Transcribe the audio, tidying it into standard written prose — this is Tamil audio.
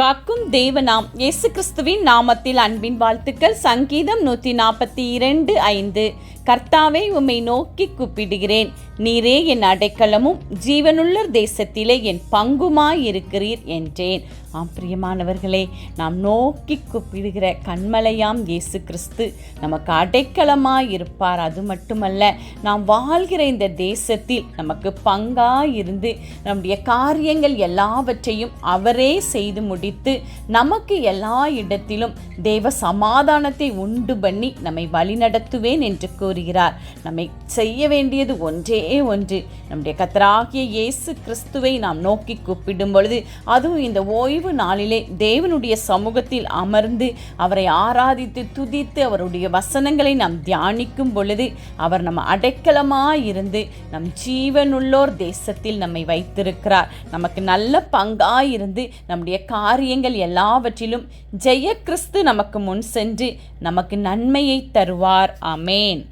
காக்கும் தேவனாம் இயேசு கிறிஸ்துவின் நாமத்தில் அன்பின் வாழ்த்துக்கள். சங்கீதம் 142:5. கர்த்தாவே, உம்மை நோக்கி கூப்பிடுகிறேன். நீரே என் அடைக்கலமும் ஜீவனுள்ள தேசத்திலே என் பங்குமாயிருக்கிறீர் என்றேன். பிரியமானவர்களே, நாம் நோக்கி கூப்பிடுகிற கண்மலையாம் இயேசு கிறிஸ்து நமக்கு அடைக்கலமாயிருப்பார். அது மட்டுமல்ல, நாம் வாழ்கிற இந்த தேசத்தில் நமக்கு பங்காயிருந்து நம்முடைய காரியங்கள் எல்லாவற்றையும் அவரே செய்து முடித்து நமக்கு எல்லா இடத்திலும் தேவ சமாதானத்தை உண்டு பண்ணி நம்மை வழிநடத்துவேன் என்று கூறுகிறார். நம்மை செய்ய வேண்டியது ஒன்றே ஒன்று, நம்முடைய கர்த்தராகிய இயேசு கிறிஸ்துவை நாம் நோக்கி கூப்பிடும் பொழுது, அதுவும் இந்த ஓய்வு நாளிலே தேவனுடைய சமூகத்தில் அமர்ந்து அவரை ஆராதித்து துதித்து அவருடைய வசனங்களை நாம் தியானிக்கும் பொழுது, அவர் நம்ம அடைக்கலமாயிருந்து நம் ஜீவனுள்ளோர் தேசத்தில் நம்மை வைத்திருக்கிறார். நமக்கு நல்ல பங்காயிருந்து நம்முடைய காரியங்கள் எல்லாவற்றிலும் ஜெய கிறிஸ்து நமக்கு முன் சென்று நமக்கு நன்மையை தருவார். ஆமேன்.